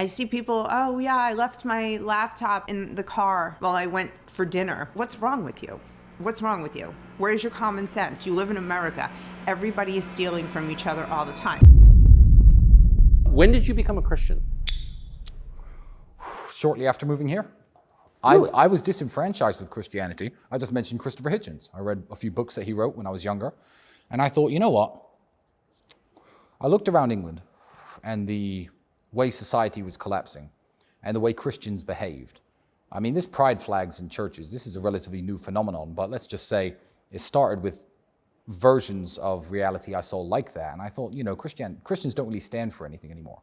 I see people, oh yeah, I left my laptop in the car while I went for dinner. What's wrong with you? What's wrong with you? Where's your common sense? You live in America. Everybody is stealing from each other all the time. When did you become a Christian? Shortly after moving here. I was disenfranchised with Christianity. I just mentioned Christopher Hitchens. I read a few books that he wrote when I was younger. And I thought, you know what? I looked around England and the way society was collapsing and the way Christians behaved. I mean, this pride flags in churches, this is a relatively new phenomenon, but let's just say it started with versions of reality I saw like that. And I thought, you know, Christians don't really stand for anything anymore.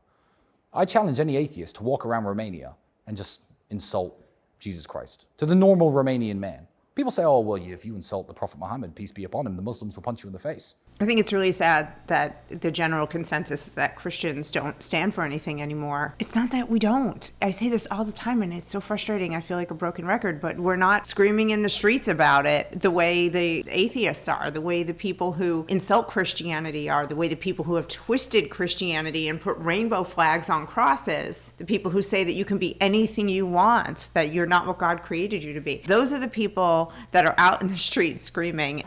I challenge any atheist to walk around Romania and just insult Jesus Christ to the normal Romanian man. People say, oh, well, if you insult the Prophet Muhammad, peace be upon him, the Muslims will punch you in the face. I think it's really sad that the general consensus is that Christians don't stand for anything anymore. It's not that we don't. I say this all the time, and it's so frustrating. I feel like a broken record, but we're not screaming in the streets about it the way the atheists are, the way the people who insult Christianity are, the way the people who have twisted Christianity and put rainbow flags on crosses, the people who say that you can be anything you want, that you're not what God created you to be. Those are the people that are out in the streets screaming.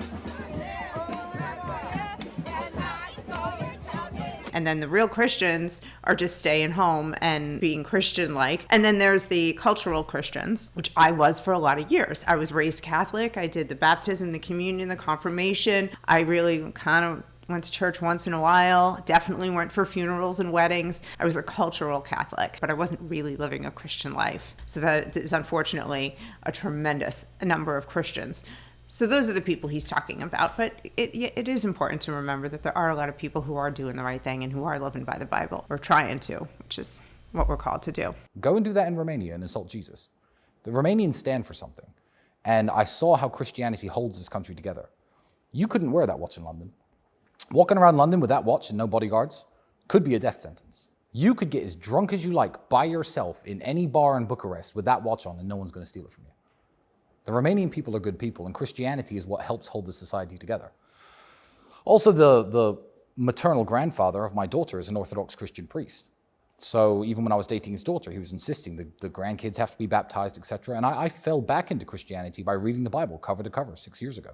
And then the real Christians are just staying home and being Christian-like. And then there's the cultural Christians, which I was for a lot of years. I was raised Catholic. I did the baptism, the communion, the confirmation. I really kind of went to church once in a while, definitely went for funerals and weddings. I was a cultural Catholic, but I wasn't really living a Christian life. So that is unfortunately a tremendous number of Christians. So those are the people he's talking about. But it is important to remember that there are a lot of people who are doing the right thing and who are living by the Bible, or trying to, which is what we're called to do. Go and do that in Romania and insult Jesus. The Romanians stand for something. And I saw how Christianity holds this country together. You couldn't wear that watch in London. Walking around London with that watch and no bodyguards could be a death sentence. You could get as drunk as you like by yourself in any bar in Bucharest with that watch on and no one's going to steal it from you. The Romanian people are good people, and Christianity is what helps hold the society together. Also, the maternal grandfather of my daughter is an Orthodox Christian priest. So even when I was dating his daughter, he was insisting the grandkids have to be baptized, etc. And I fell back into Christianity by reading the Bible cover to cover 6 years ago.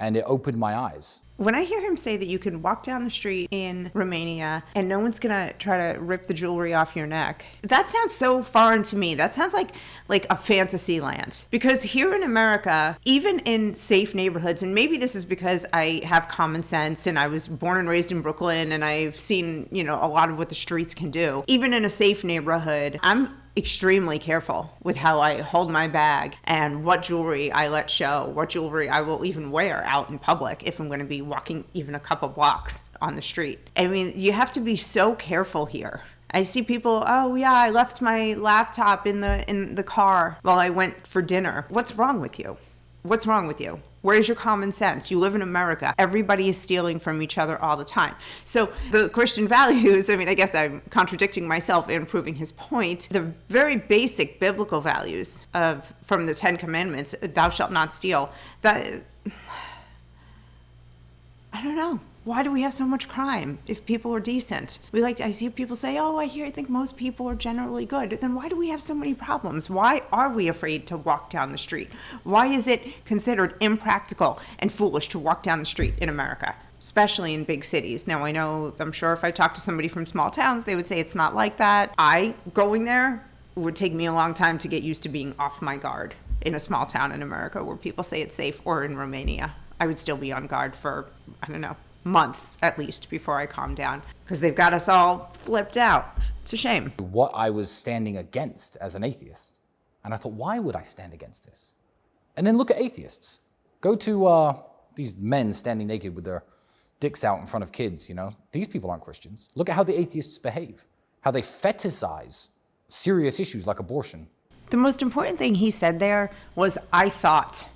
And it opened my eyes. When I hear him say that you can walk down the street in Romania and no one's going to try to rip the jewelry off your neck, that sounds so foreign to me. That sounds like a fantasy land. Because here in America, even in safe neighborhoods, and maybe this is because I have common sense and I was born and raised in Brooklyn and I've seen, a lot of what the streets can do. Even in a safe neighborhood, I'm extremely careful with how I hold my bag and what jewelry I let show, what jewelry I will even wear out in public if I'm going to be walking even a couple blocks on the street. I mean, you have to be so careful here. I see people, oh yeah, I left my laptop in the car while I went for dinner. What's wrong with you? What's wrong with you? Where's your common sense? You live in America. Everybody is stealing from each other all the time. So the Christian values, I guess I'm contradicting myself and proving his point. The very basic biblical values from the 10 Commandments, thou shalt not steal, that, I don't know. Why do we have so much crime if people are decent? I see people say, I think most people are generally good. Then why do we have so many problems? Why are we afraid to walk down the street? Why is it considered impractical and foolish to walk down the street in America, especially in big cities? Now, I'm sure if I talk to somebody from small towns, they would say it's not like that. Going there would take me a long time to get used to being off my guard in a small town in America where people say it's safe, or in Romania. I would still be on guard for, months at least before I calm down, because they've got us all flipped out. It's a shame. What I was standing against as an atheist. And I thought, why would I stand against this? And then look at atheists. Go to these men standing naked with their dicks out in front of kids, These people aren't Christians. Look at how the atheists behave, how they fetishize serious issues like abortion. The most important thing he said there was, I thought,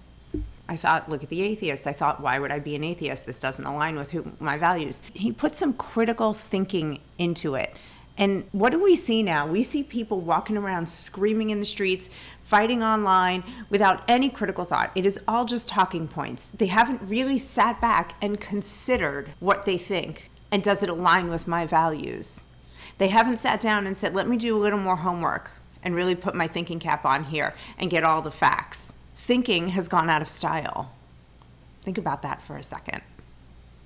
look at the atheists. I thought, why would I be an atheist? This doesn't align with my values. He put some critical thinking into it. And what do we see now? We see people walking around screaming in the streets, fighting online without any critical thought. It is all just talking points. They haven't really sat back and considered what they think. And does it align with my values? They haven't sat down and said, let me do a little more homework and really put my thinking cap on here and get all the facts. Thinking has gone out of style. Think about that for a second.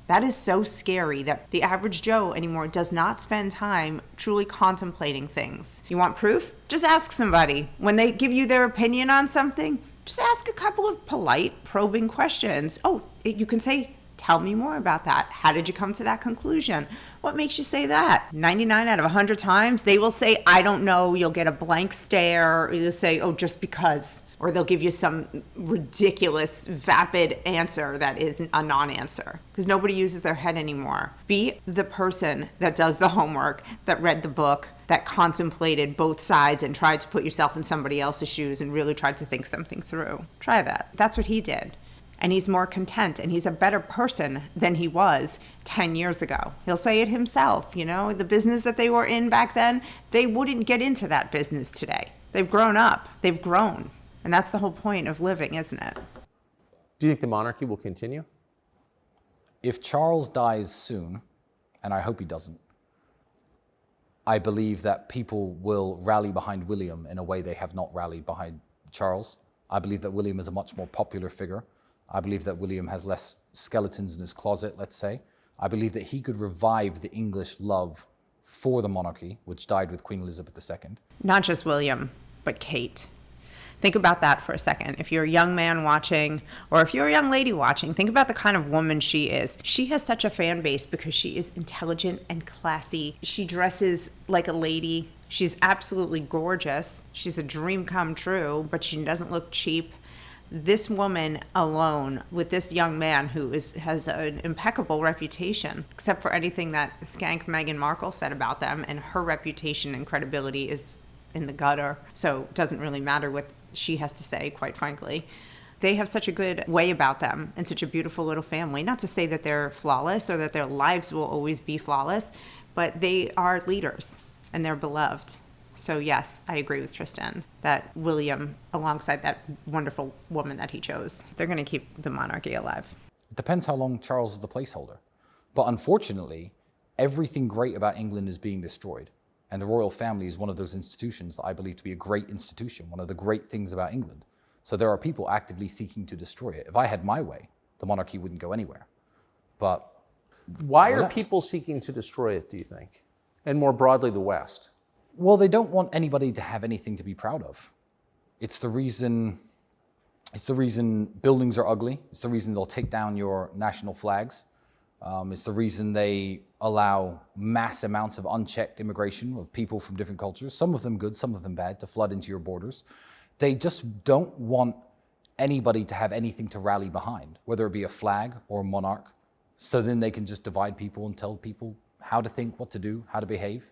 That is so scary that the average Joe anymore does not spend time truly contemplating things. You want proof? Just ask somebody. When they give you their opinion on something, just ask a couple of polite, probing questions. Oh, you can say, tell me more about that. How did you come to that conclusion? What makes you say that? 99 out of 100 times, they will say, I don't know. You'll get a blank stare. Or you'll say, oh, just because. Or they'll give you some ridiculous, vapid answer that is a non-answer. Because nobody uses their head anymore. Be the person that does the homework, that read the book, that contemplated both sides and tried to put yourself in somebody else's shoes and really tried to think something through. Try that. That's what he did. And he's more content, and he's a better person than he was 10 years ago. He'll say it himself, the business that they were in back then, they wouldn't get into that business today. They've grown up. They've grown. And that's the whole point of living, isn't it? Do you think the monarchy will continue? If Charles dies soon, and I hope he doesn't, I believe that people will rally behind William in a way they have not rallied behind Charles. I believe that William is a much more popular figure. I believe that William has less skeletons in his closet, let's say. I believe that he could revive the English love for the monarchy, which died with Queen Elizabeth II. Not just William, but Kate. Think about that for a second. If you're a young man watching, or if you're a young lady watching, think about the kind of woman she is. She has such a fan base because she is intelligent and classy. She dresses like a lady. She's absolutely gorgeous. She's a dream come true, but she doesn't look cheap. This woman alone, with this young man who has an impeccable reputation, except for anything that skank Meghan Markle said about them, and her reputation and credibility is in the gutter, so it doesn't really matter what she has to say, quite frankly. They have such a good way about them and such a beautiful little family. Not to say that they're flawless or that their lives will always be flawless, but they are leaders and they're beloved. So yes, I agree with Tristan that William, alongside that wonderful woman that he chose, they're going to keep the monarchy alive. It depends how long Charles is the placeholder. But unfortunately, everything great about England is being destroyed. And the royal family is one of those institutions that I believe to be a great institution, one of the great things about England. So there are people actively seeking to destroy it. If I had my way, the monarchy wouldn't go anywhere. But why are people seeking to destroy it, do you think? And more broadly, the West? Well, they don't want anybody to have anything to be proud of. It's the reason buildings are ugly. It's the reason they'll take down your national flags. It's the reason they allow mass amounts of unchecked immigration of people from different cultures, some of them good, some of them bad, to flood into your borders. They just don't want anybody to have anything to rally behind, whether it be a flag or a monarch, so then they can just divide people and tell people how to think, what to do, how to behave,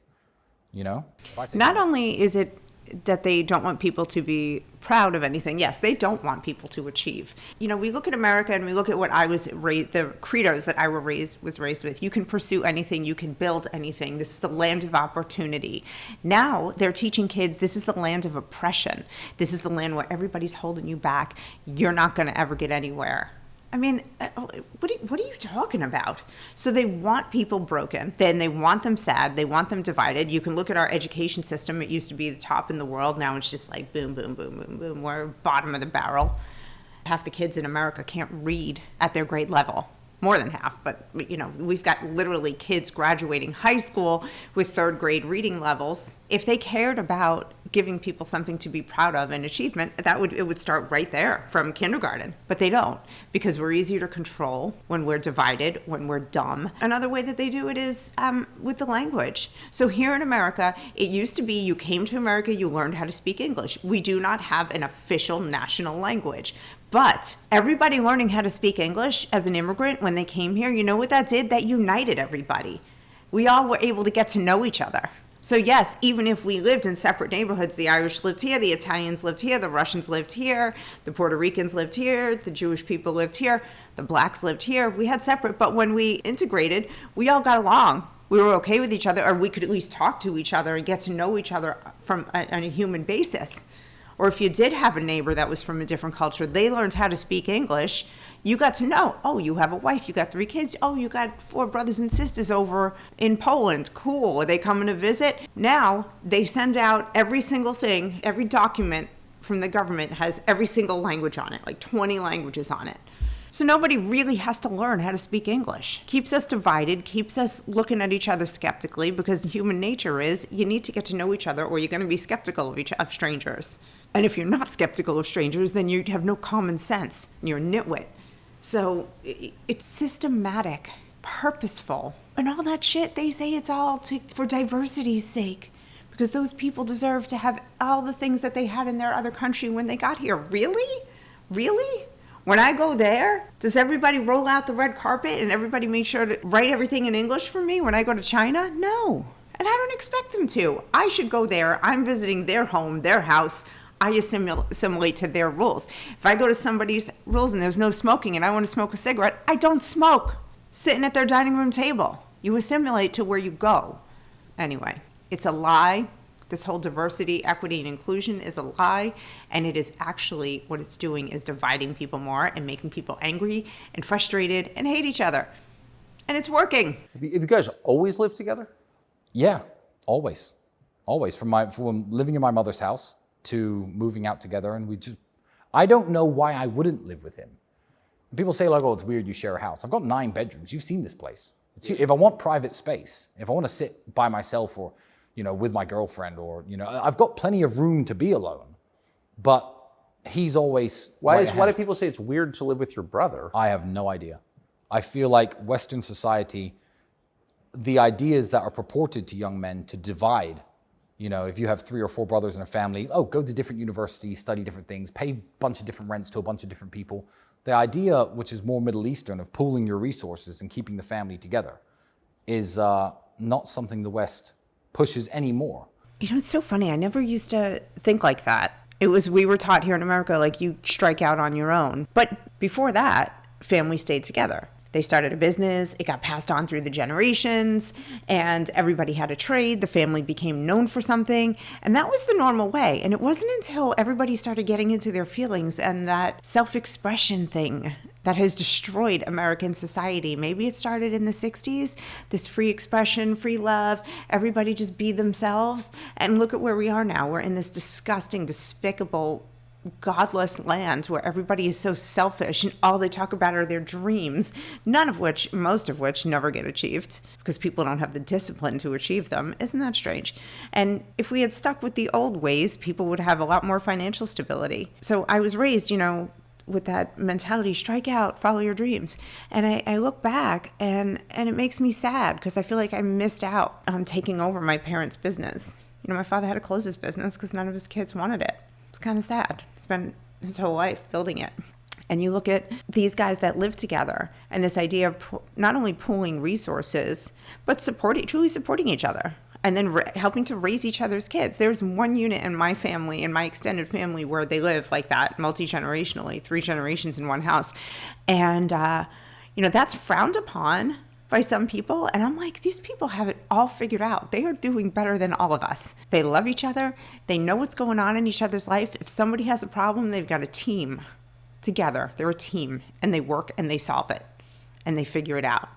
Not only is it that they don't want people to be proud of anything. Yes, they don't want people to achieve. We look at America and we look at what I was raised, the credos that I was raised with. You can pursue anything, you can build anything. This is the land of opportunity. Now they're teaching kids this is the land of oppression. This is the land where everybody's holding you back. You're not going to ever get anywhere. I mean, what are you talking about? So they want people broken, then they want them sad, they want them divided. You can look at our education system. It used to be the top in the world. Now it's just like boom, boom, boom, boom, boom. We're bottom of the barrel. Half the kids in America can't read at their grade level. More than half, but we've got literally kids graduating high school with third grade reading levels. If they cared about giving people something to be proud of and achievement, it would start right there from kindergarten. But they don't, because we're easier to control when we're divided, when we're dumb. Another way that they do it is with the language. So here in America, it used to be you came to America, you learned how to speak English. We do not have an official national language. But everybody learning how to speak English as an immigrant when they came here, you know what that did? That united everybody. We all were able to get to know each other. So yes, even if we lived in separate neighborhoods, the Irish lived here, the Italians lived here, the Russians lived here, the Puerto Ricans lived here, the Jewish people lived here, the blacks lived here. We had separate, but when we integrated, we all got along. We were okay with each other, or we could at least talk to each other and get to know each other on a human basis. Or if you did have a neighbor that was from a different culture, they learned how to speak English. You got to know, oh, you have a wife, you got 3 kids, oh, you got 4 brothers and sisters over in Poland. Cool. Are they coming to visit? Now they send out every single thing, every document from the government has every single language on it, like 20 languages on it. So nobody really has to learn how to speak English. Keeps us divided, keeps us looking at each other skeptically, because human nature is you need to get to know each other or you're going to be skeptical of strangers. And if you're not skeptical of strangers, then you have no common sense. You're a nitwit. So it's systematic, purposeful, and all that shit. They say it's all for diversity's sake, because those people deserve to have all the things that they had in their other country when they got here. Really? Really? When I go there, does everybody roll out the red carpet and everybody make sure to write everything in English for me when I go to China? No. And I don't expect them to. I should go there. I'm visiting their home, their house. I assimilate to their rules. If I go to somebody's rules and there's no smoking and I want to smoke a cigarette, I don't smoke sitting at their dining room table. You assimilate to where you go. Anyway, it's a lie. This whole diversity, equity, and inclusion is a lie, and it is actually what it's doing is dividing people more and making people angry and frustrated and hate each other. And it's working. Have you guys always lived together? Yeah, always. Always. From living in my mother's house to moving out together, and I don't know why I wouldn't live with him. And people say, like, oh, it's weird you share a house. I've got 9 bedrooms. You've seen this place. If I want private space, if I want to sit by myself or with my girlfriend, or, I've got plenty of room to be alone, but he's always... Why do people say it's weird to live with your brother? I have no idea. I feel like Western society, the ideas that are purported to young men to divide, if you have 3 or 4 brothers in a family, go to different universities, study different things, pay a bunch of different rents to a bunch of different people. The idea, which is more Middle Eastern, of pooling your resources and keeping the family together is not something the West pushes anymore. It's so funny. I never used to think like that. We were taught here in America, like, you strike out on your own. But before that, families stayed together. They started a business, it got passed on through the generations, and everybody had a trade. The family became known for something, and that was the normal way. And it wasn't until everybody started getting into their feelings and that self-expression thing that has destroyed American society. Maybe it started in the 60s, this free expression, free love, everybody just be themselves. And look at where we are now. We're in this disgusting, despicable, godless land where everybody is so selfish and all they talk about are their dreams, most of which never get achieved because people don't have the discipline to achieve them. Isn't that strange? And if we had stuck with the old ways, people would have a lot more financial stability. So I was raised, with that mentality, strike out, follow your dreams. And I look back and it makes me sad because I feel like I missed out on taking over my parents' business. My father had to close his business because none of his kids wanted it. It's kind of sad. He spent his whole life building it. And you look at these guys that live together and this idea of not only pooling resources, but truly supporting each other and then helping to raise each other's kids. There's one unit in my family, in my extended family, where they live like that, multi-generationally, 3 generations in one house. And, that's frowned upon by some people, and I'm like, these people have it all figured out. They are doing better than all of us. They love each other. They know what's going on in each other's life. If somebody has a problem, they've got a team together. They're a team, and they work and they solve it, and they figure it out.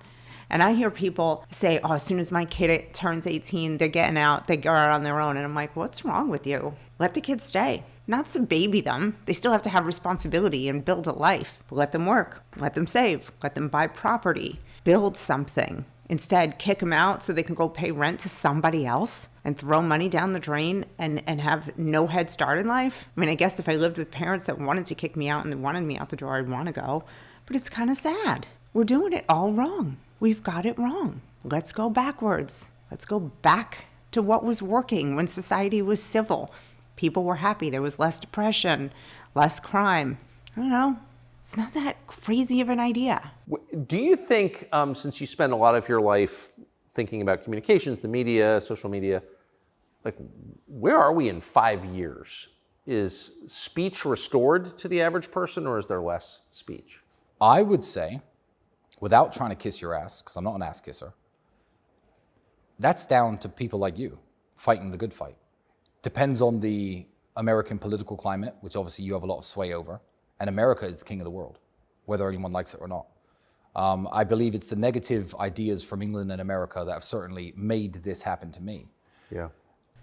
And I hear people say, as soon as my kid turns 18, they're getting out. They go out on their own. And I'm like, what's wrong with you? Let the kids stay. Not to baby them. They still have to have responsibility and build a life. Let them work. Let them save. Let them buy property. Build something. Instead, kick them out so they can go pay rent to somebody else and throw money down the drain and have no head start in life. I mean, I guess if I lived with parents that wanted to kick me out and they wanted me out the door, I'd want to go. But it's kind of sad. We're doing it all wrong. We've got it wrong. Let's go backwards. Let's go back to what was working when society was civil. People were happy. There was less depression, less crime. I don't know. It's not that crazy of an idea. Do you think, since you spend a lot of your life thinking about communications, the media, social media, like, where are we in 5 years? Is speech restored to the average person, or is there less speech? I would say, without trying to kiss your ass, because I'm not an ass kisser, that's down to people like you fighting the good fight. Depends on the American political climate, which obviously you have a lot of sway over, and America is the king of the world, whether anyone likes it or not. I believe it's the negative ideas from England and America that have certainly made this happen to me. Yeah.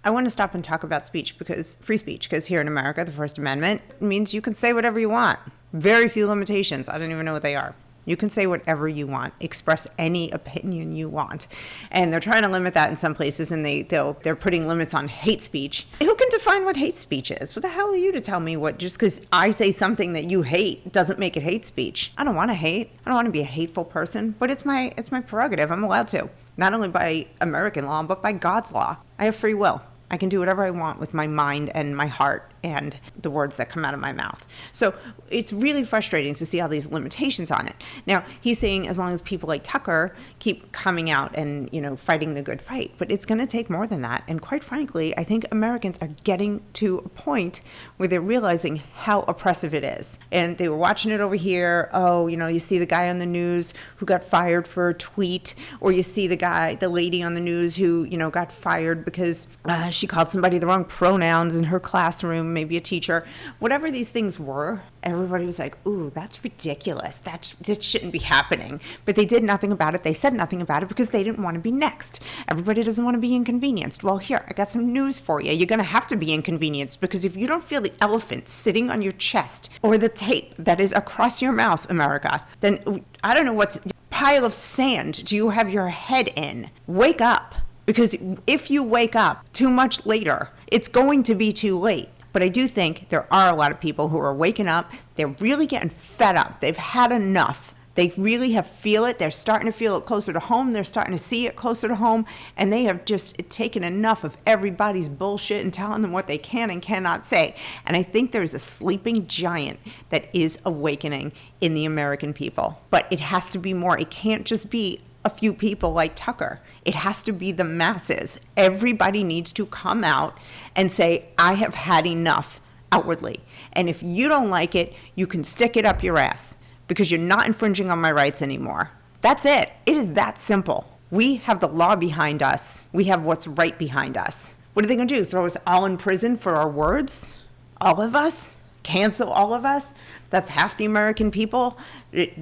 I want to stop and talk about speech, because free speech, because here in America, the First Amendment means you can say whatever you want. Very few limitations. I don't even know what they are. You can say whatever you want, express any opinion you want. And they're trying to limit that in some places, and they're putting limits on hate speech. Who can define what hate speech is? What the hell are you to tell me what, just because I say something that you hate doesn't make it hate speech? I don't want to hate. I don't want to be a hateful person, but it's my prerogative. I'm allowed to. Not only by American law, but by God's law. I have free will. I can do whatever I want with my mind and my heart and the words that come out of my mouth. So it's really frustrating to see all these limitations on it. Now, he's saying as long as people like Tucker keep coming out and, fighting the good fight, but it's going to take more than that. And quite frankly, I think Americans are getting to a point where they're realizing how oppressive it is. And they were watching it over here. Oh, you see the guy on the news who got fired for a tweet, or you see the lady on the news who, got fired because she called somebody the wrong pronouns in her classroom, maybe a teacher. Whatever these things were, everybody was like, ooh, that's ridiculous. This shouldn't be happening. But they did nothing about it. They said nothing about it because they didn't want to be next. Everybody doesn't want to be inconvenienced. Well, here, I got some news for you. You're going to have to be inconvenienced, because if you don't feel the elephant sitting on your chest or the tape that is across your mouth, America, then I don't know what pile of sand do you have your head in? Wake up. Because if you wake up too much later, it's going to be too late. But I do think there are a lot of people who are waking up. They're really getting fed up. They've had enough. They really feel it. They're starting to feel it closer to home. They're starting to see it closer to home. And they have just taken enough of everybody's bullshit and telling them what they can and cannot say. And I think there's a sleeping giant that is awakening in the American people. But it has to be more. It can't just be a few people like Tucker. It has to be the masses. Everybody needs to come out and say, I have had enough outwardly. And if you don't like it, you can stick it up your ass, because you're not infringing on my rights anymore. That's it. It is that simple. We have the law behind us. We have what's right behind us. What are they going to do? Throw us all in prison for our words? All of us? Cancel all of us? That's half the American people.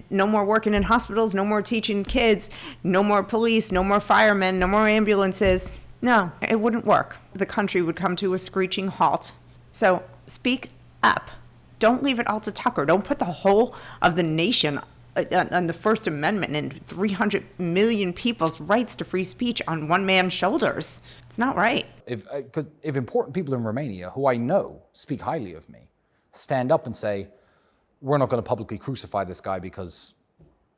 No more working in hospitals, no more teaching kids, no more police, no more firemen, no more ambulances. No, it wouldn't work. The country would come to a screeching halt. So speak up. Don't leave it all to Tucker. Don't put the whole of the nation on the First Amendment and 300 million people's rights to free speech on one man's shoulders. It's not right. If important people in Romania, who I know speak highly of me, stand up and say, we're not going to publicly crucify this guy because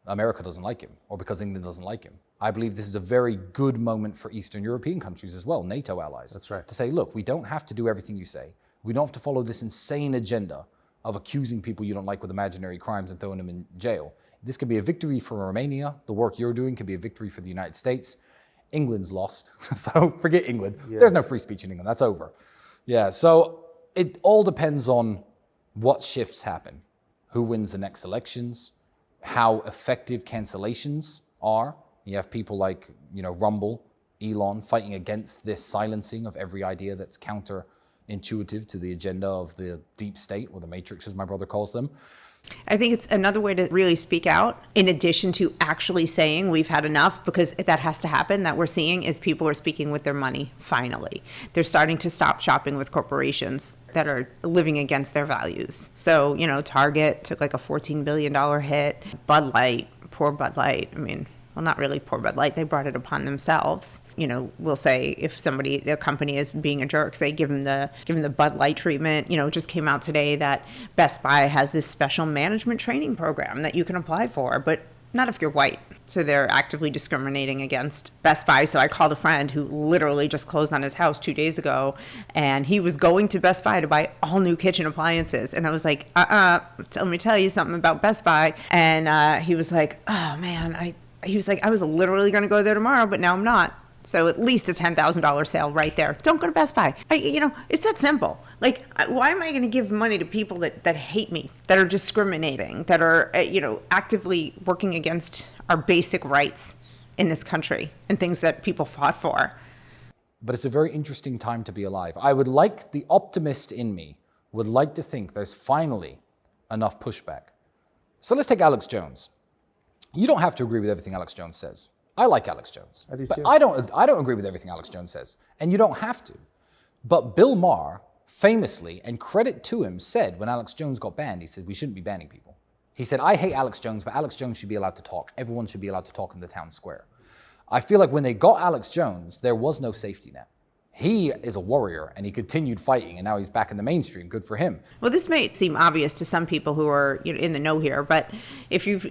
America doesn't like him or because England doesn't like him. I believe this is a very good moment for Eastern European countries as well, NATO allies. That's right. To say, look, we don't have to do everything you say. We don't have to follow this insane agenda of accusing people you don't like with imaginary crimes and throwing them in jail. This could be a victory for Romania. The work you're doing could be a victory for the United States. England's lost, so forget England. Yeah. There's no free speech in England. That's over. Yeah, so it all depends on what shifts happen. Who wins the next elections, how effective cancellations are. You have people like, Rumble, Elon fighting against this silencing of every idea that's counterintuitive to the agenda of the deep state, or the matrix as my brother calls them. I think it's another way to really speak out, in addition to actually saying we've had enough, because that has to happen. That we're seeing is people are speaking with their money, finally. They're starting to stop shopping with corporations that are living against their values. So, Target took like a $14 billion hit. Bud Light, poor Bud Light. Well, not really poor Bud Light. They brought it upon themselves. We'll say if a company is being a jerk, say give them the Bud Light treatment. It just came out today that Best Buy has this special management training program that you can apply for, but not if you're white. So they're actively discriminating against Best Buy. So I called a friend who literally just closed on his house 2 days ago, and he was going to Best Buy to buy all new kitchen appliances. And I was like, let me tell you something about Best Buy. And he was like, oh man, he was like, I was literally going to go there tomorrow, but now I'm not. So at least a $10,000 sale right there. Don't go to Best Buy. It's that simple. Like, why am I going to give money to people that hate me, that are discriminating, that are, actively working against our basic rights in this country and things that people fought for? but it's a very interesting time to be alive. I would like, the optimist in me would like to think there's finally enough pushback. So let's take Alex Jones. You don't have to agree with everything Alex Jones says. I like Alex Jones. I do but too. I don't agree with everything Alex Jones says, and you don't have to. But Bill Maher famously, and credit to him, said when Alex Jones got banned, he said, we shouldn't be banning people. He said, I hate Alex Jones, but Alex Jones should be allowed to talk. Everyone should be allowed to talk in the town square. I feel like when they got Alex Jones, there was no safety net. He is a warrior, and he continued fighting, and now he's back in the mainstream. Good for him. Well, this may seem obvious to some people who are in the know here, but if you're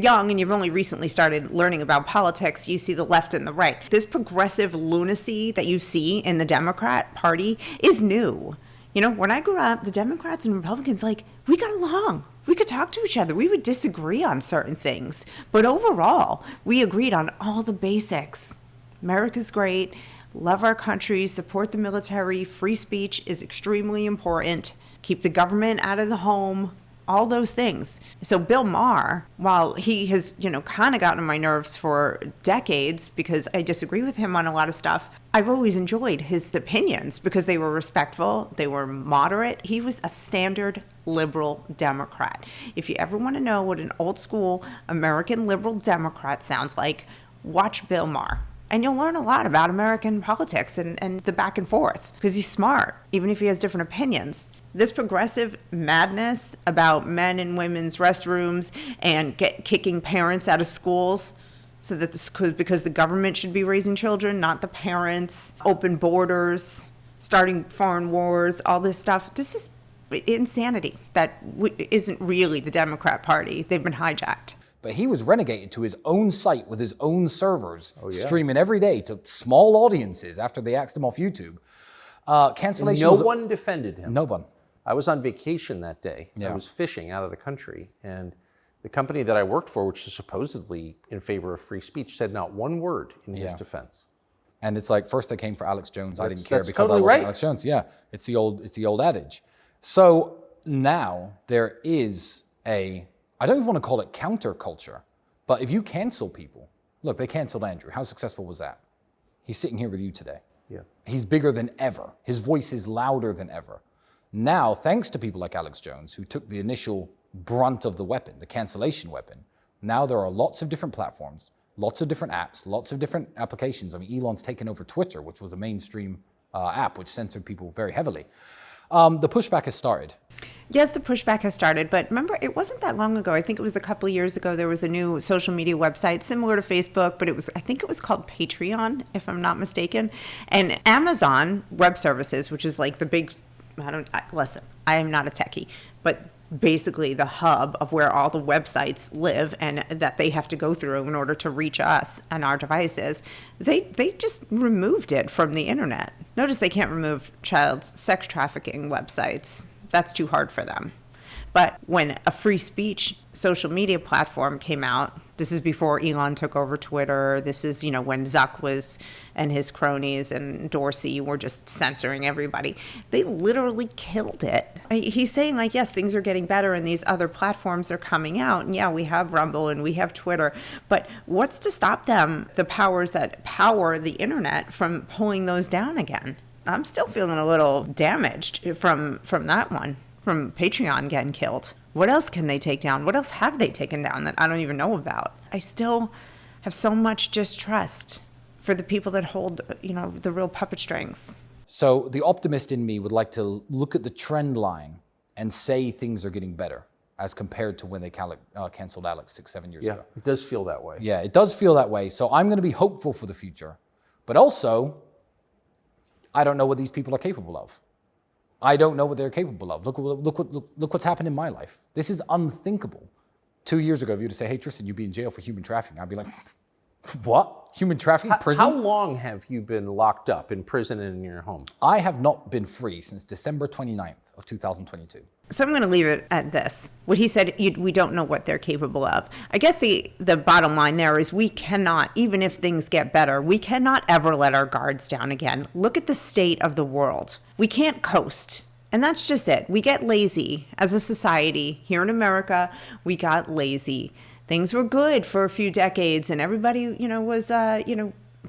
young and you've only recently started learning about politics, you see the left and the right. This progressive lunacy that you see in the Democrat Party is new. When I grew up, the Democrats and Republicans, we got along. We could talk to each other. We would disagree on certain things, but overall, we agreed on all the basics. America's great. Love our country, support the military, free speech is extremely important, keep the government out of the home, all those things. So Bill Maher, while he has, kind of gotten on my nerves for decades because I disagree with him on a lot of stuff, I've always enjoyed his opinions because they were respectful, they were moderate. He was a standard liberal Democrat. If you ever want to know what an old school American liberal Democrat sounds like, watch Bill Maher. And you'll learn a lot about American politics and the back and forth because he's smart, even if he has different opinions. This progressive madness about men and women's restrooms and kicking parents out of schools so that because the government should be raising children, not the parents, open borders, starting foreign wars, all this stuff. This is insanity that isn't really the Democrat Party. They've been hijacked. But he was renegated to his own site with his own servers, streaming every day to small audiences after they axed him off YouTube. Cancellation. No one defended him. No one. I was on vacation that day. Yeah. I was fishing out of the country, and the company that I worked for, which is supposedly in favor of free speech, said not one word in his defense. And it's like, first they came for Alex Jones. I didn't care that's because totally I wasn't right. Alex Jones. Yeah, it's the old adage. So now there is I don't even want to call it counterculture, but if you cancel people, look, they canceled Andrew. How successful was that? He's sitting here with you today. Yeah. He's bigger than ever. His voice is louder than ever. Now, thanks to people like Alex Jones, who took the initial brunt of the weapon, the cancellation weapon, now there are lots of different platforms, lots of different apps, lots of different applications. I mean, Elon's taken over Twitter, which was a mainstream app, which censored people very heavily. The pushback has started. Yes, the pushback has started, but remember, it wasn't that long ago. I think it was a couple of years ago. There was a new social media website similar to Facebook, but I think it was called Patreon, if I'm not mistaken. And Amazon Web Services, which is like the big, listen, I am not a techie, but basically the hub of where all the websites live and that they have to go through in order to reach us and our devices, they just removed it from the internet. Notice they can't remove child sex trafficking websites. That's too hard for them. But when a free speech social media platform came out, this is before Elon took over Twitter. This is, when Zuck and his cronies and Dorsey were just censoring everybody. They literally killed it. He's saying yes, things are getting better and these other platforms are coming out. And yeah, we have Rumble and we have Twitter. But what's to stop them, the powers that power the internet, from pulling those down again? I'm still feeling a little damaged from that one. From Patreon getting killed. What else can they take down? What else have they taken down that I don't even know about? I still have so much distrust for the people that hold, the real puppet strings. So the optimist in me would like to look at the trend line and say things are getting better as compared to when they canceled Alex 6-7 years ago. It does feel that way. Yeah, it does feel that way. So I'm going to be hopeful for the future. But also, I don't know what these people are capable of. I don't know what they're capable of. Look what's happened in my life. This is unthinkable. 2 years ago, if you were to say, hey, Tristan, you'd be in jail for human trafficking, I'd be like, what? Human trafficking? Prison? How long have you been locked up in prison and in your home? I have not been free since December 29th of 2022. So I'm going to leave it at this. What he said, we don't know what they're capable of. I guess the bottom line there is we cannot, even if things get better, we cannot ever let our guards down again. Look at the state of the world. We can't coast. And that's just it. We get lazy as a society. Here in America, we got lazy. Things were good for a few decades and everybody, was,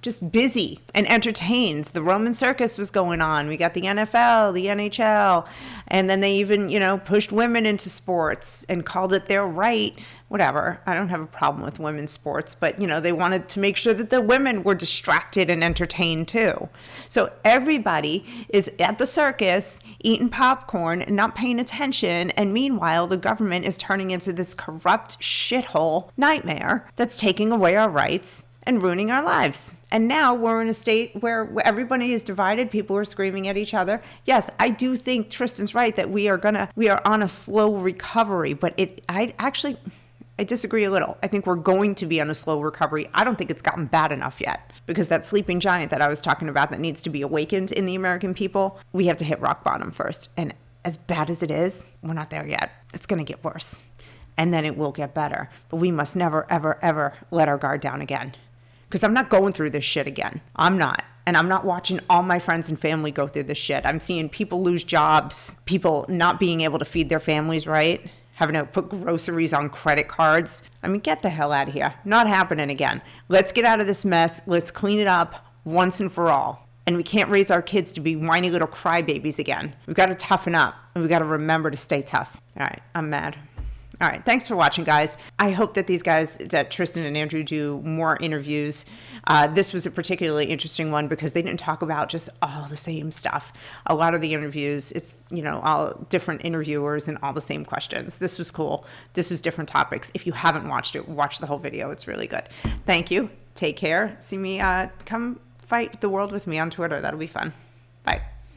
just busy and entertained. The Roman circus was going on. We got the NFL, the NHL, and then they even, pushed women into sports and called it their right. Whatever. I don't have a problem with women's sports, but, they wanted to make sure that the women were distracted and entertained too. So everybody is at the circus eating popcorn and not paying attention. And meanwhile, the government is turning into this corrupt shithole nightmare that's taking away our rights and ruining our lives. And now we're in a state where everybody is divided. People are screaming at each other. Yes, I do think Tristan's right that we are on a slow recovery, but I disagree a little. I think we're going to be on a slow recovery. I don't think it's gotten bad enough yet, because that sleeping giant that I was talking about that needs to be awakened in the American people, we have to hit rock bottom first. And as bad as it is, we're not there yet. It's going to get worse, and then it will get better. But we must never, ever, ever let our guard down again, because I'm not going through this shit again. I'm not. And I'm not watching all my friends and family go through this shit. I'm seeing people lose jobs, people not being able to feed their families right, having to put groceries on credit cards. I mean, get the hell out of here. Not happening again. Let's get out of this mess. Let's clean it up once and for all. And we can't raise our kids to be whiny little crybabies again. We've got to toughen up, and we've got to remember to stay tough. All right, I'm mad. All right, thanks for watching, guys. I hope that that Tristan and Andrew do more interviews. This was a particularly interesting one because they didn't talk about just all the same stuff. A lot of the interviews, it's, all different interviewers and all the same questions. This was cool. This was different topics. If you haven't watched it, watch the whole video. It's really good. Thank you. Take care. See me, come fight the world with me on Twitter. That'll be fun. Bye.